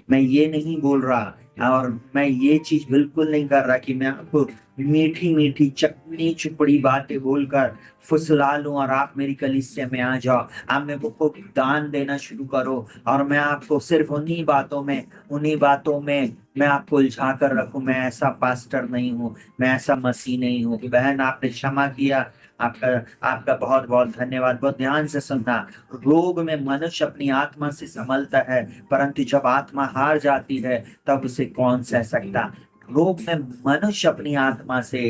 मैं ये नहीं बोल रहा और मैं ये चीज बिल्कुल नहीं कर रहा कि मैं आपको मीठी मीठी चपनी चुपड़ी बातें बोलकर फुसला लूं और आप मेरी कलीसिया में आ जाओ। आप मेरे को दान देना शुरू करो और मैं आपको सिर्फ उन्हीं बातों में मैं आपको उलझा कर रखूं। मैं ऐसा पास्टर नहीं हूँ, मैं ऐसा मसीह नहीं हूँ। बहन, आपने क्षमा किया, आपका आपका बहुत बहुत धन्यवाद। बहुत ध्यान से सुनना। रोग में मनुष्य अपनी आत्मा से संभलता है, परंतु जब आत्मा हार जाती है तब उसे कौन सह सकता। रोग में मनुष्य अपनी आत्मा से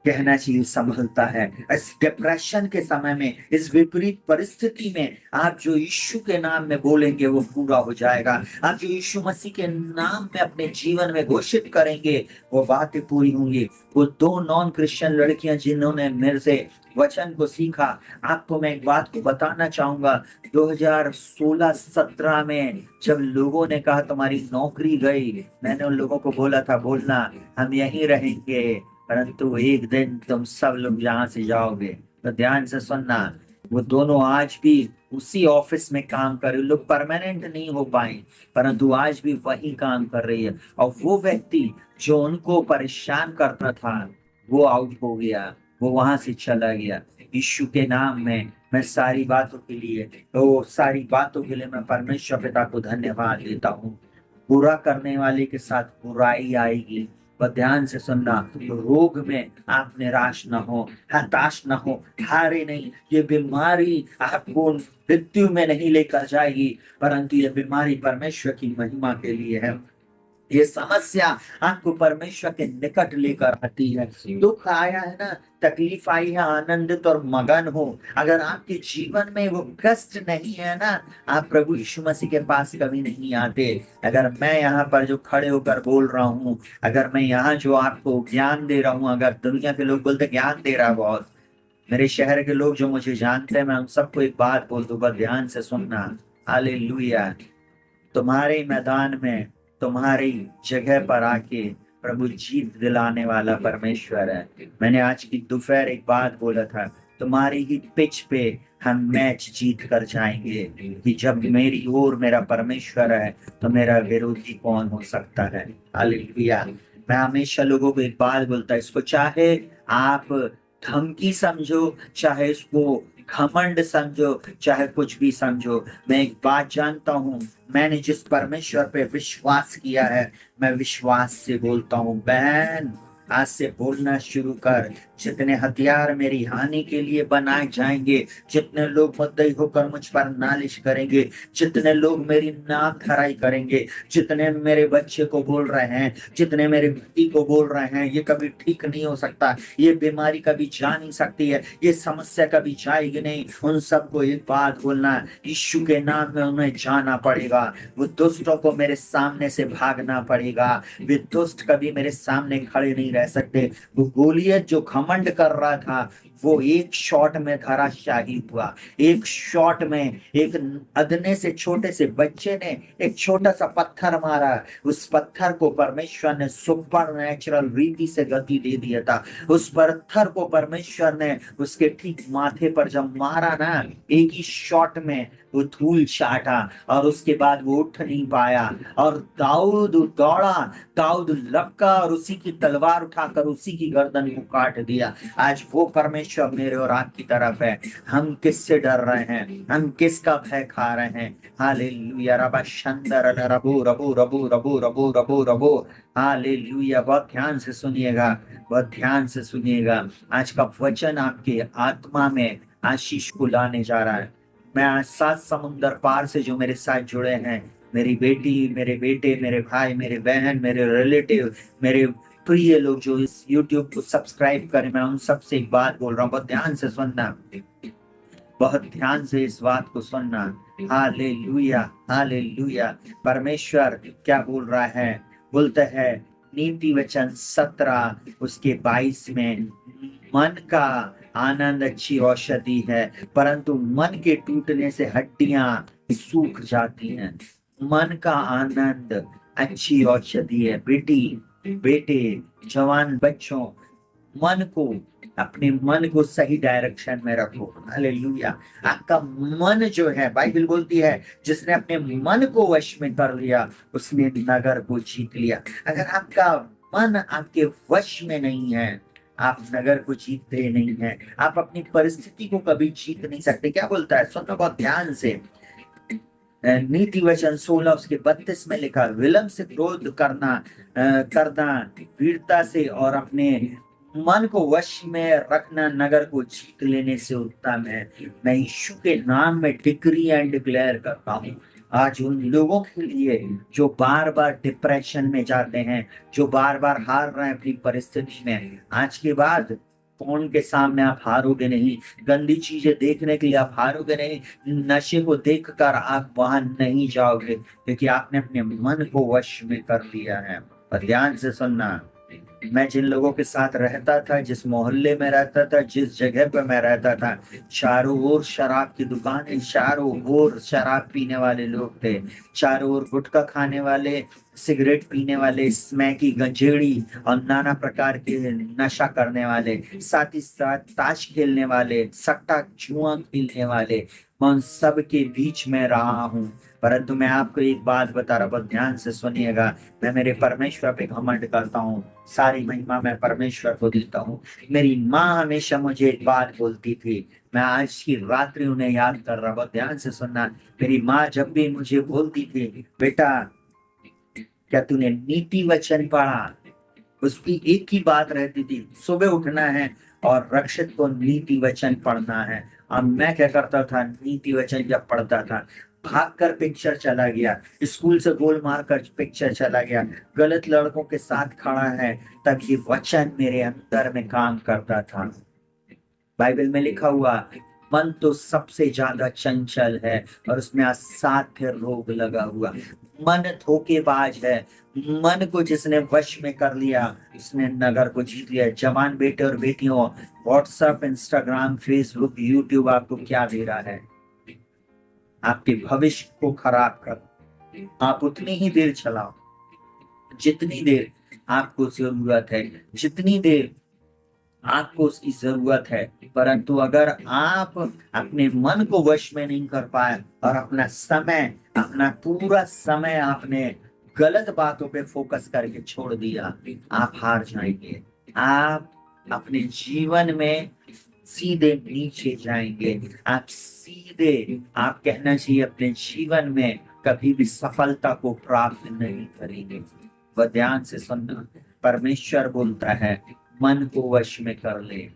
कहना चाहिए संभलता है। इस डिप्रेशन के समय में, इस विपरीत परिस्थिति में आप जो यीशु के नाम में बोलेंगे वो पूरा हो जाएगा। आप जो यीशु मसीह के नाम में अपने जीवन में घोषित करेंगे वो बातें पूरी होंगी। वो दो नॉन क्रिश्चियन लड़कियां जिन्होंने मेरे से वचन को सीखा, आपको मैं एक बात को बताना चाहूंगा। 2016-17 में जब लोगों ने कहा तुम्हारी नौकरी गई, मैंने उन लोगों को बोला था, बोलना हम यहीं रहेंगे, परंतु एक दिन तुम सब लोग यहाँ से जाओगे। तो ध्यान से सुनना। वो दोनों आज भी उसी ऑफिस में काम कर रहे, लोग परमानेंट नहीं हो पाए, परंतु आज भी वही काम कर रही है। और वो व्यक्ति जो उनको परेशान करता था वो आउट हो गया, वो वहां से चला गया। यीशु के नाम में मैं सारी बातों के लिए मैं परमेश्वर पिता को धन्यवाद देता हूँ। बुरा करने वाले के साथ बुराई आएगी। पर ध्यान से सुनना, रोग में आप निराश न हो, हताश न हो, हारे नहीं। ये बीमारी आपको मृत्यु में नहीं लेकर जाएगी, परंतु ये बीमारी परमेश्वर की महिमा के लिए है। ये समस्या आपको परमेश्वर के निकट लेकर आती है। दुख आया है ना, तकलीफ आई है, आनंदित और मगन हो। अगर आपके जीवन में वो कष्ट नहीं है ना, आप प्रभु यीशु मसीह के पास कभी नहीं आते। अगर मैं यहाँ पर जो खड़े होकर बोल रहा हूँ, अगर मैं यहाँ जो आपको ज्ञान दे रहा हूँ, अगर दुनिया के लोग बोलते ज्ञान दे रहा है बहुत, मेरे शहर के लोग जो मुझे जानते हैं, मैं उन सबको एक बात बोल दूंगा, ध्यान से सुनना। हालेलुया। तुम्हारे मैदान में, तुम्हारी जगह पर आके प्रभु जीत दिलाने वाला परमेश्वर है। मैंने आज की दोपहर एक बात बोला था, तुम्हारी ही पिच पे हम मैच जीत कर जाएंगे। कि जब मेरी ओर मेरा परमेश्वर है तो मेरा विरोधी कौन हो सकता है। हालेलुया। मैं हमेशा लोगों को एक बात बोलता, इसको चाहे आप धमकी समझो, चाहे इसको घमंड समझो, चाहे कुछ भी समझो, मैं एक बात जानता हूँ, मैंने जिस परमेश्वर पे विश्वास किया है, मैं विश्वास से बोलता हूँ। बहन, आज से बोलना शुरू कर। जितने हथियार मेरी हानि के लिए बनाए जाएंगे, जितने लोग मुद्दई होकर मुझ पर नालिश करेंगे, जितने लोग मेरी नाक खराई करेंगे, जितने मेरे बच्चे को बोल रहे हैं, जितने मेरे पति को बोल रहे हैं ये कभी ठीक नहीं हो सकता, ये बीमारी कभी जा नहीं सकती है, ये समस्या कभी जाएगी नहीं, उन सबको एक बात बोलना, यीशु के नाम में उन्हें जाना पड़ेगा। वो दुष्टों को मेरे सामने से भागना पड़ेगा। वे दुष्ट कभी मेरे सामने खड़े नहीं रह सकते। वो गोलियत जो घमंड कर रहा था वो एक शॉट में धराशायी हुआ। एक शॉट में एक अदने से छोटे से बच्चे ने एक छोटा सा पत्थर मारा, उस पत्थर को परमेश्वर ने सुपर नेचुरल रीति से गति दे दिया था। उस पत्थर को परमेश्वर ने उसके ठीक माथे पर जब मारा ना, एक ही शॉट में वो धूल चाटा और उसके बाद वो उठ नहीं पाया। और दाऊद दौड़ा, दाऊद लपका और उसी की तलवार उठाकर उसी की गर्दन को काट दिया। आज वो परमेश्वर मेरे और आपकी तरफ है। हम किससे डर रहे हैं, हम किसका भय खा रहे हैं। हालेलुया। रबा शंदर रबू रबू रबू रबू रबू रबू रबू। हालेलुया। बहुत ध्यान से सुनिएगा, बहुत ध्यान से सुनिएगा। आज का वचन आपके आत्मा में आशीष को लाने जा रहा है। मैं आज 7 समुंदर पार से जो मेरे साथ जुड़े हैं, मेरी बेटी, मेरे बेटे, मेरे भाई, मेरे बहन, मेरे रिलेटिव, मेरे प्रिय लोग जो इस YouTube को सब्सक्राइब करें, मैं उन सब से एक बात बोल रहा हूँ, बहुत ध्यान से सुनना, बहुत ध्यान से इस बात को सुनना। Hallelujah, hallelujah. परमेश्वर क्या बोल रहा है, बोलता है नीति वचन 17 उसके 22 में, मन का आनंद अच्छी औषधि है, परंतु मन के टूटने से हड्डियां सूख जाती हैं। मन का आनंद अच्छी औषधि है। बेटी, बेटे, जवान बच्चों, मन को अपने मन को सही डायरेक्शन में रखो। हालेलुया। आपका मन जो है, बाइबल बोलती है, जिसने अपने मन को वश में कर लिया उसने नगर को जीत लिया। अगर आपका मन आपके वश में नहीं है, आप नगर को जीतते नहीं है, आप अपनी परिस्थिति को कभी जीत नहीं सकते। क्या बोलता है, सुनो बहुत ध्यान से। नीति वचन 16 उसके 32 में लिखा, विलंब से क्रोध करना वीरता से और अपने मन को वश में रखना नगर को जीत लेने से उत्तम है। मैं यीशु के नाम में डिक्री एंड डिक्लेयर करता हूँ आज उन लोगों के लिए जो बार बार डिप्रेशन में जाते हैं, जो बार बार हार रहे हैं अपनी परिस्थिति में, आज के बाद फोन के सामने आप हारोगे नहीं, गंदी चीजें देखने के लिए आप हारोगे नहीं, नशे को देखकर आप वहां नहीं जाओगे, क्योंकि आपने अपने मन को वश में कर लिया है। और ध्यान से सुनना, मैं जिन लोगों के साथ रहता था, जिस मोहल्ले में रहता था, जिस जगह पर मैं रहता था, चारों ओर शराब की दुकानें, चारों ओर शराब पीने वाले लोग थे, चारों ओर गुटखा खाने वाले, सिगरेट पीने वाले, स्मैकी, गंजेड़ी और नाना प्रकार के नशा करने वाले, साथ ही साथ ताश खेलने वाले, सट्टा जुआ खेलने वाले, मैं उन सब के बीच में रहा हूँ। परंतु मैं आपको एक बात बता रहा हूँ, बहुत ध्यान से सुनिएगा। मैं मेरे परमेश्वर पे घमंड करता हूँ, सारी महिमा मैं परमेश्वर को देता हूँ। मेरी माँ हमेशा मुझे एक बात बोलती थी, मैं आज की रात्रि उन्हें याद कर रहा हूँ, बहुत ध्यान से सुनना। मेरी माँ जब भी मुझे बोलती थी, बेटा क्या तूने नीति वचन पढ़ा, उसकी एक ही बात रहती थी, सुबह उठना है और रक्षित को नीति वचन पढ़ना है। और मैं क्या करता था, नीति वचन जब पढ़ता था, भागकर पिक्चर चला गया, स्कूल से गोल मारकर पिक्चर चला गया, गलत लड़कों के साथ खड़ा है, तब ये वचन मेरे अंदर में काम करता था। बाइबल में लिखा हुआ, मन तो सबसे ज्यादा चंचल है और उसमें असाध्य रोग लगा हुआ। मन धोखेबाज है, मन को जिसने वश में कर लिया उसने नगर को जीत लिया। जवान बेटे और बेटियों, व्हाट्सएप, इंस्टाग्राम, फेसबुक, यूट्यूब आपको क्या दे रहा है? आपके भविष्य को खराब कर। आप उतनी ही देर चलाओ जितनी देर आपको जरूरत है, जितनी देर आपको उसकी जरूरत है। परंतु अगर आप अपने मन को वश में नहीं कर पाए और अपना समय, अपना पूरा समय आपने गलत बातों पे फोकस करके छोड़ दिया, आप हार जाएंगे। आप अपने जीवन में सीधे नीचे जाएंगे। आप सीधे, आप कहना चाहिए, अपने जीवन में कभी भी सफलता को प्राप्त नहीं करेंगे। वह ध्यान से सुनना, परमेश्वर बोलता है मन को वश में कर ले।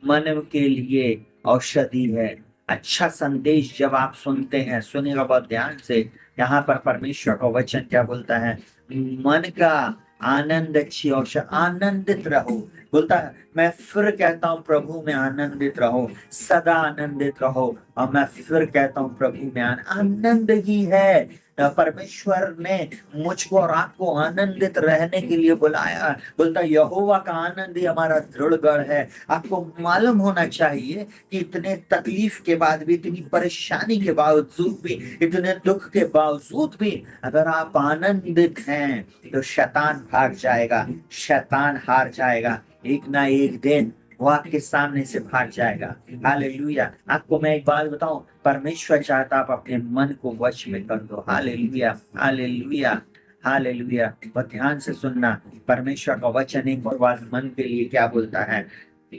मन के लिए औषधि है। अच्छा संदेश जब आप सुनते हैं, सुनिएगा बहुत ध्यान से, यहाँ पर परमेश्वर का वचन क्या बोलता है, मन का आनंद अच्छी औषध, आनंदित रहो। बोलता है, मैं फिर कहता हूँ प्रभु में आनंदित रहो, सदा आनंदित रहो। और मैं फिर कहता हूँ प्रभु में आनंद ही है। परमेश्वर ने मुझको और आपको आनंदित रहने के लिए बुलाया। बोलता यहोवा का आनंद ही हमारा दृढ़ गढ़ है। आपको मालूम होना चाहिए कि इतने तकलीफ के बाद भी, इतनी परेशानी के बावजूद भी, इतने दुख के बावजूद भी अगर आप आनंदित हैं तो शैतान भाग जाएगा, शैतान हार जाएगा। एक ना एक दिन वो आपके सामने से भाग जाएगा। हालेलुया। आपको मैं एक बात बताऊं, परमेश्वर चाहता आप अपने मन को वश में कर दो। Hallelujah, hallelujah, hallelujah. बहुत ध्यान से सुनना, परमेश्वर का वचन एक और बात मन के लिए क्या बोलता है,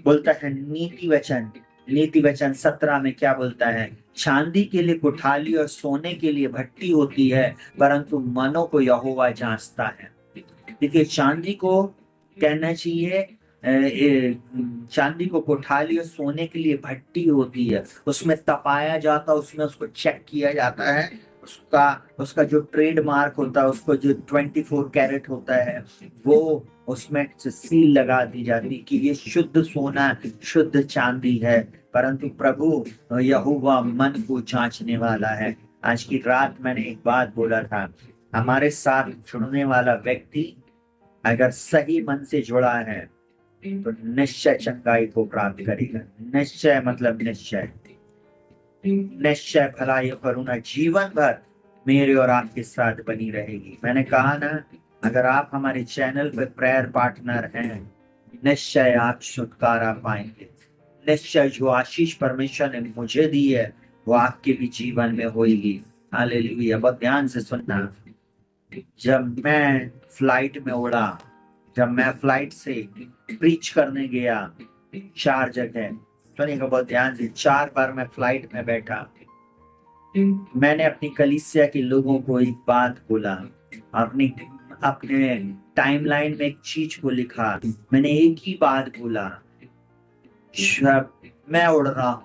बोलता है नीति वचन, नीति वचन 17 में क्या बोलता है, चांदी के लिए कुठाली और सोने के लिए भट्टी होती है, परंतु मनों को यहोवा जांचता है। देखिए, चांदी को कहना चाहिए, चांदी को कोठाली और सोने के लिए भट्टी होती है, उसमें तपाया जाता है, उसमें उसको चेक किया जाता है, उसका उसका जो ट्रेडमार्क होता है, उसको जो 24 कैरेट होता है, वो उसमें सील लगा दी जाती कि ये शुद्ध सोना, शुद्ध चांदी है। परंतु प्रभु यहोवा मन को जांचने वाला है। आज की रात मैंने एक बात बोला था, हमारे साथ जुड़ने वाला व्यक्ति अगर सही मन से जुड़ा है तो निश्चय चंगाई को प्राप्त करेगा। निश्चय मतलब निश्चय, निश्चय भलाई करुणा जीवन भर मेरे और आपके साथ बनी रहेगी। मैंने कहा ना, अगर आप हमारे चैनल पर प्रेयर पार्टनर हैं, निश्चय आप छुटकारा पाएंगे। निश्चय जो आशीष परमेश्वर ने मुझे दी है वो आपके भी जीवन में होगी। हालेलुया। बहुत ध्यान से सुनना। जब मैं फ्लाइट में उड़ा, जब मैं फ्लाइट से प्रीच करने गया 4 जगह, सुनिएगा बहुत ध्यान से, 4 बार मैं फ्लाइट में बैठा, मैंने अपनी कलीसिया के लोगों को एक बात बोला, अपनी अपने टाइमलाइन में एक चीज को लिखा, मैंने एक ही बात बोला, जब मैं उड़ रहा हूं,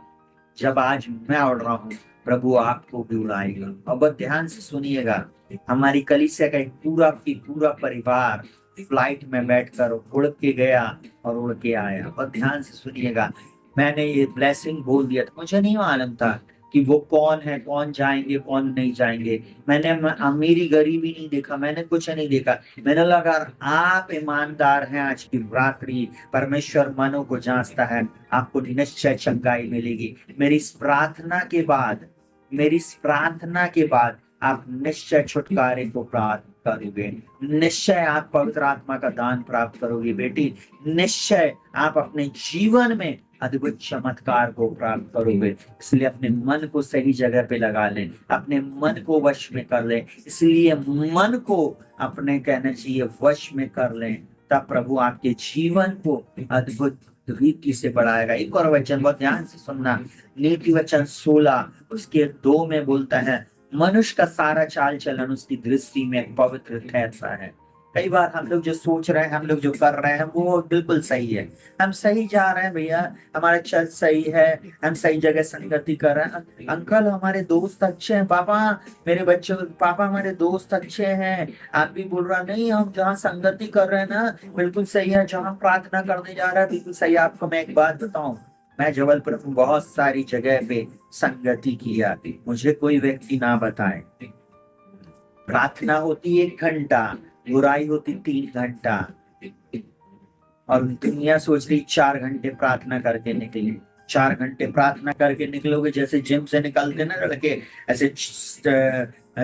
जब आज मैं उड़ रहा हूँ, प्रभु आपको भी उड़ाएगा। और बहुत ध्यान से सुनिएगा, हमारी कलीसिया का एक पूरा परिवार फ्लाइट में बैठकर उड़ के गया और उड़ के आया। बहुत ध्यान से सुनिएगा, मैंने ये ब्लेसिंग बोल दिया था, मुझे नहीं मालूम था कि वो कौन है, कौन जाएंगे कौन नहीं जाएंगे। मैंने अमीरी गरीबी नहीं देखा, मैंने कुछ नहीं देखा। मैंने लगा आप ईमानदार हैं, आज की रात्रि परमेश्वर मनों को जांचता है, आपको निश्चय चंगाई मिलेगी। मेरी इस प्रार्थना के बाद, मेरी इस प्रार्थना के बाद आप निश्चय छुटकारे को प्राप्त करोगे। निश्चय आप पवित्र आत्मा का दान प्राप्त करोगे बेटी। निश्चय आप अपने जीवन में अद्भुत चमत्कार को प्राप्त करोगे। इसलिए अपने मन को सही जगह पे लगा लें, अपने मन को वश में कर लें। इसलिए मन को अपने कहना चाहिए वश में कर लें, तब प्रभु आपके जीवन को अद्भुत रीति से बढ़ाएगा। एक और वचन बहुत ध्यान से सुनना, नीति वचन 16 उसके 2 में बोलता है, मनुष्य का सारा चाल चलन उसकी दृष्टि में पवित्र ठहरता है। कई बार हम लोग जो सोच रहे हैं, हम लोग जो कर रहे हैं वो बिल्कुल सही है, हम सही जा रहे हैं भैया, हमारा चर्च सही है, हम सही जगह संगति कर रहे हैं, अंकल हमारे दोस्त अच्छे हैं, पापा मेरे बच्चों, पापा हमारे दोस्त अच्छे हैं, आप भी बोल रहा नहीं हम जहाँ संगति कर रहे हैं ना बिल्कुल सही है, जहाँ प्रार्थना करने जा रहा है बिल्कुल सही है। आपको मैं एक बात बताऊं, मैं जबलपुर में बहुत सारी जगह पे संगति किया, मुझे कोई व्यक्ति ना बताए, प्रार्थना होती 1 घंटा, बुराई होती 3 घंटा, और दुनिया सोच रही 4 घंटे प्रार्थना करके निकली। 4 घंटे प्रार्थना करके निकलोगे जैसे जिम से निकलते ना लड़के, ऐसे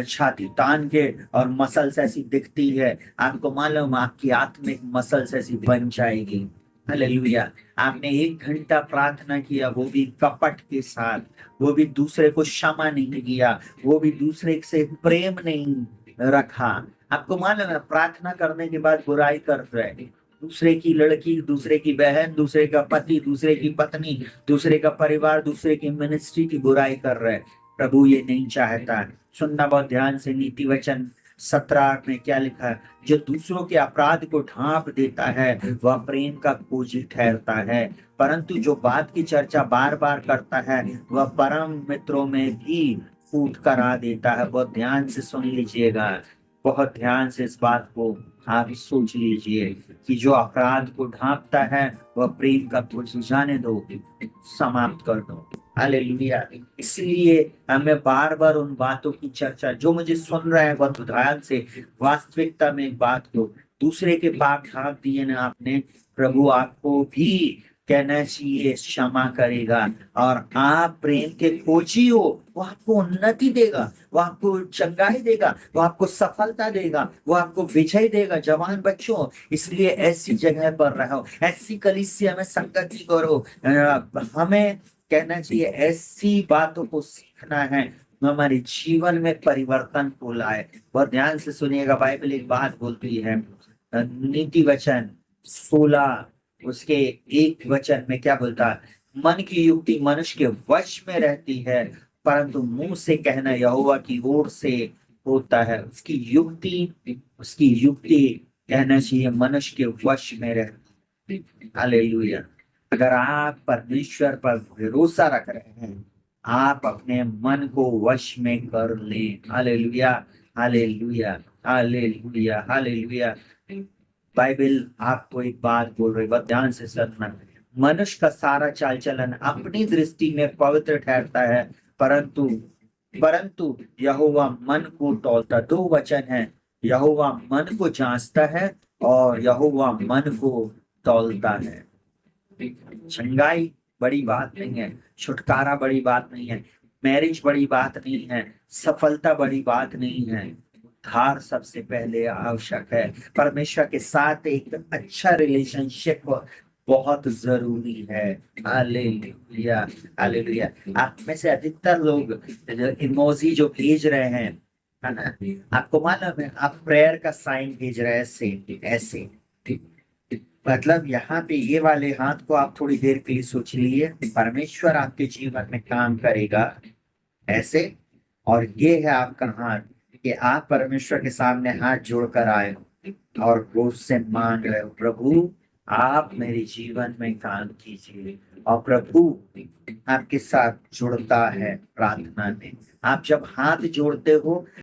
छाती तान के और मसल्स ऐसी दिखती है, आपको मालूम आपकी आत्मिक मसल्स ऐसी बन जाएगी। हालेलुया। आपने 1 घंटा प्रार्थना किया, वो भी कपट के साथ, वो भी दूसरे को क्षमा नहीं किया, वो भी दूसरे से प्रेम नहीं रखा। आपको मालूम है प्रार्थना करने के बाद बुराई कर रहे, दूसरे की लड़की, दूसरे की बहन, दूसरे का पति, दूसरे की पत्नी, दूसरे का परिवार, दूसरे की मिनिस्ट्री की बुराई कर रहे। प्रभु ये नहीं चाहता। सुनना बहुत ध्यान से, नीति वचन 17 में क्या लिखा है, जो दूसरों के अपराध को ढांप देता है वह प्रेम का खोजी ठहरता है, परंतु जो बात की चर्चा बार बार करता है वह परम मित्रों में भी फूट करा देता है। बहुत ध्यान से सुन लीजिएगा, बहुत ध्यान से इस बात को आप सोच लीजिए कि जो अपराध को ढांपता है वह प्रेम का खोजी, जाने दो, समाप्त कर दो। हालेलुया। इसलिए हमें बार बार उन बातों की चर्चा, जो मुझे सुन रहे हैं बहुत ध्यान से, वास्तविकता में एक बात को, दूसरे के पाप ढांप दिए ना आपने, प्रभु आपको भी कहना चाहिए क्षमा करेगा, और आप प्रेम के खोजी हो, वो आपको उन्नति देगा, वो आपको चंगाई देगा, वो आपको सफलता देगा, वो आपको विजय देगा। जवान बच्चों, इसलिए ऐसी जगह पर रहो, ऐसी कलीसिया में संगति करो। हमें कहना चाहिए ऐसी बातों को सीखना है हमारे जीवन में परिवर्तन को लाए। बहुत ध्यान से सुनिएगा, बाइबल एक बात बोलती है, नीति वचन 16 उसके 1 वचन में क्या बोलता है, मन की युक्ति मनुष्य के वश में रहती है, परंतु मुंह से कहना यहोवा की ओर से होता है। उसकी युक्ति कहना चाहिए मनुष्य के वश में रहती। हालेलुया। अगर आप परमेश्वर पर भरोसा रख रहे हैं, आप अपने मन को वश में कर लें। Hallelujah, hallelujah, hallelujah, hallelujah. Bible आपको एक बात बोल रही है, ध्यान से सुनना, मनुष्य का सारा चाल चलन अपनी दृष्टि में पवित्र ठहरता है, परंतु परंतु यहोवा मन को तौलता। 2 वचन है, यहोवा मन को जांचता है और यहोवा मन को तौलता है। चंगाई बड़ी बात नहीं है, छुटकारा बड़ी बात नहीं है, मैरिज बड़ी बात नहीं है, सफलता बड़ी बात नहीं है, उद्धार सबसे पहले आवश्यक है। परमेश्वर के साथ एक अच्छा रिलेशनशिप बहुत जरूरी है। Hallelujah, hallelujah. आप में से अधिकतर लोग इमोजी जो भेज रहे हैं, है ना, आपको मालूम है आप प्रेयर का साइन भेज रहे हैं, ऐसे ऐसे। मतलब यहाँ पे ये वाले हाथ को आप थोड़ी देर के लिए सोच लिए, परमेश्वर आपके जीवन में काम करेगा ऐसे। और ये है आपका हाथ कि आप परमेश्वर के सामने हाथ जोड़कर आए हो और वो उससे मांग रहे हो, प्रभु आप मेरे जीवन में काम कीजिए। और प्रभु आपके साथ जुड़ता है प्रार्थना में। आप जब हाथ जोड़ते हो